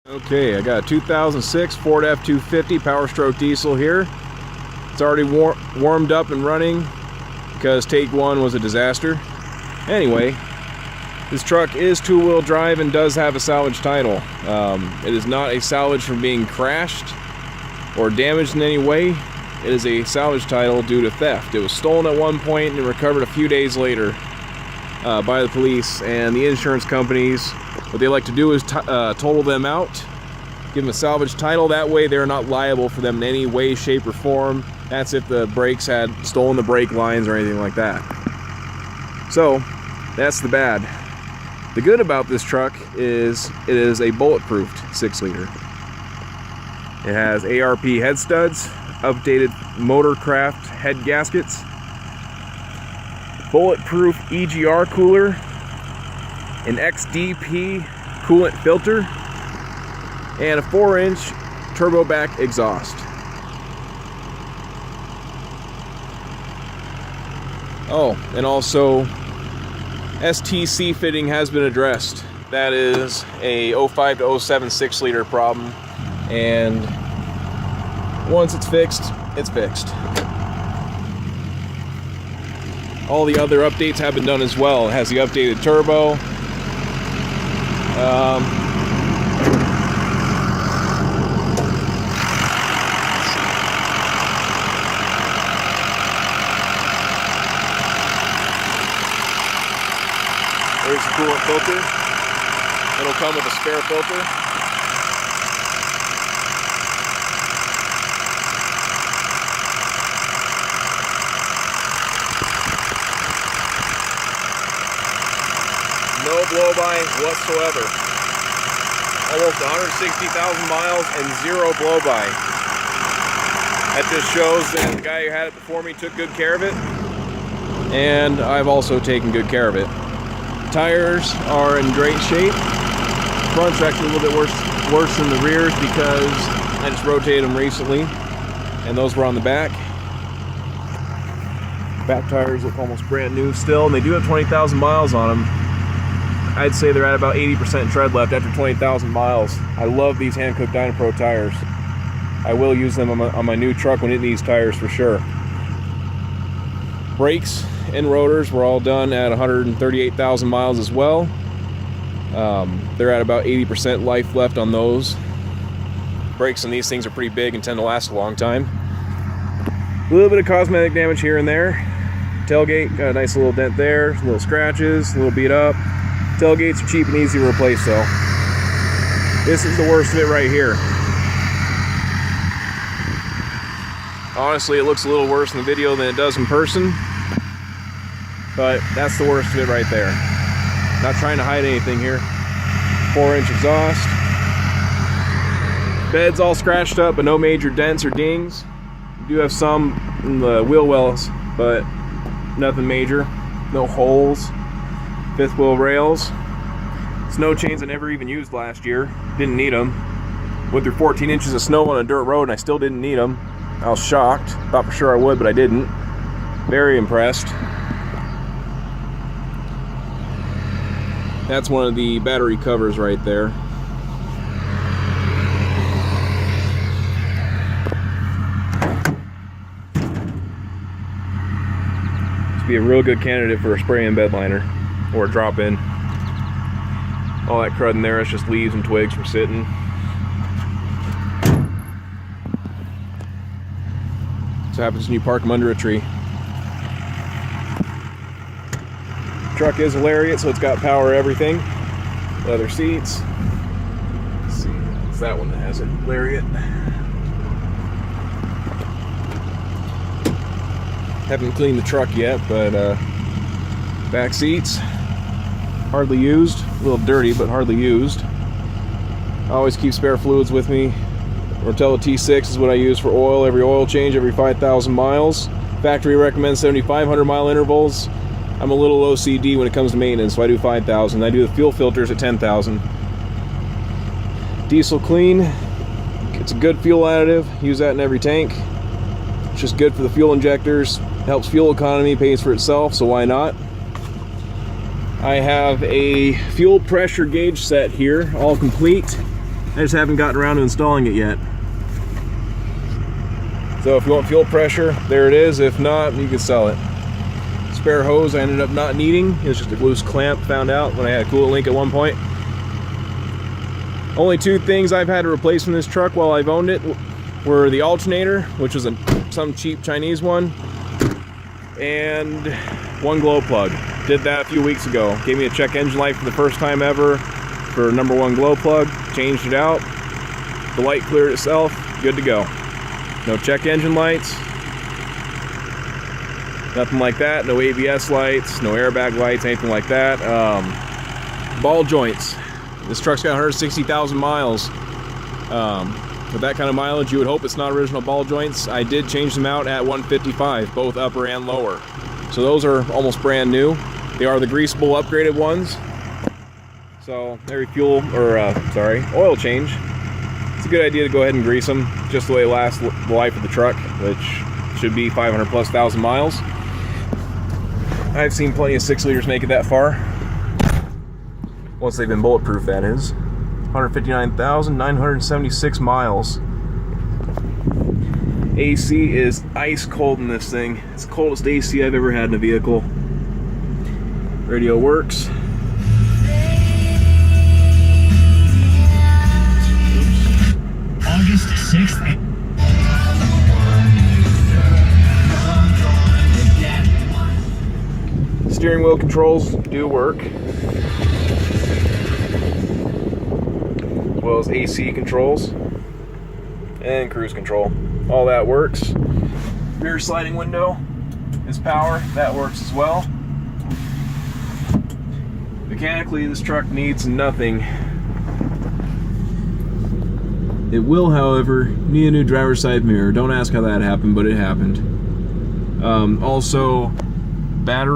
Okay, I got a 2006 Ford F250 Power Stroke diesel here. It's already warmed up and running because take one was a disaster. Anyway, this truck is two-wheel drive and does have a salvage title. It is not a salvage from being crashed or damaged in any way. It is a salvage title due to theft. It was stolen at one point and recovered a few days later by the police, and the insurance companies, what they like to do is total them out, give them a salvage title. That way they're not liable for them in any way, shape, or form. That's if the brakes had stolen the brake lines or anything like that. So that's the bad. The good about this truck is it is a bulletproofed 6-liter. It has ARP head studs, updated Motorcraft head gaskets, bulletproof EGR cooler, an XDP coolant filter, and a 4-inch turbo back exhaust. Oh, and also STC fitting has been addressed. That is a 05 to 07 6-liter problem, and once it's fixed, it's fixed. All the other updates have been done as well. It has the updated turbo. There's the coolant filter. It'll come with a spare filter. No blow-by whatsoever. Almost 160,000 miles and zero blow-by. That just shows that the guy who had it before me took good care of it, and I've also taken good care of it. Tires are in great shape. Front's actually a little bit worse than the rears because I just rotated them recently, and those were on the back. Back tires look almost brand new still, and they do have 20,000 miles on them. I'd say they're at about 80% tread left after 20,000 miles. I love these hand-cooked Dynapro tires. I will use them on my new truck when it needs tires for sure. Brakes and rotors were all done at 138,000 miles as well. They're at about 80% life left on those. Brakes on these things are pretty big and tend to last a long time. A little bit of cosmetic damage here and there. Tailgate, got a nice little dent there, little scratches, a little beat up. Tailgates are cheap and easy to replace though. This is the worst of it right here. Honestly, it looks a little worse in the video than it does in person, but that's the worst of it right there. Not trying to hide anything here. 4-inch exhaust. Bed's all scratched up, but no major dents or dings. We do have some in the wheel wells, but nothing major. No holes. 5th wheel rails. Snow chains I never even used last year. Didn't need them. Went through 14 inches of snow on a dirt road and I still didn't need them. I was shocked. Thought for sure I would, but I didn't. Very impressed. That's one of the battery covers right there. This would be a real good candidate for a spray-in bed liner or a drop-in. All that crud in there is just leaves and twigs from sitting. This happens when you park them under a tree. Truck is a Lariat, so it's got power everything. Leather seats. Let's see, it's that one that has it. Lariat. Haven't cleaned the truck yet, but back seats, hardly used. A little dirty, but hardly used. I always keep spare fluids with me. Rotella T6 is what I use for oil. Every oil change every 5,000 miles. Factory recommends 7,500 mile intervals. I'm a little OCD when it comes to maintenance, so I do 5,000. I do the fuel filters at 10,000. Diesel clean. It's a good fuel additive. Use that in every tank. It's just good for the fuel injectors. Helps fuel economy, pays for itself, so why not? I have a fuel pressure gauge set here, all complete. I just haven't gotten around to installing it yet. So if you want fuel pressure, there it is. If not, you can sell it. Spare hose I ended up not needing. It's just a loose clamp, found out when I had a coolant leak at one point. Only two things I've had to replace in this truck while I've owned it were the alternator, which was some cheap Chinese one, and one glow plug. Did that a few weeks ago. Gave me a check engine light for the first time ever for number one glow plug. Changed it out. The light cleared itself. Good to go. No check engine lights. Nothing like that. No ABS lights. No airbag lights. Anything like that. Ball joints. This truck's got 160,000 miles. With that kind of mileage, you would hope it's not original ball joints. I did change them out at 155, both upper and lower. So those are almost brand new. They are the greasable upgraded ones. So every oil change, it's a good idea to go ahead and grease them, just the way it lasts the life of the truck, which should be 500+ miles. I've seen plenty of 6 liters make it that far. Once they've been bulletproof, that is. 159,976 miles. AC is ice cold in this thing. It's the coldest AC I've ever had in a vehicle. Radio works. August 6th. Steering wheel controls do work, as well as AC controls and cruise control. All that works. Rear sliding window is power. That works as well. Mechanically, this truck needs nothing. It will, however, need a new driver's side mirror. Don't ask how that happened, but it happened. Also, battery.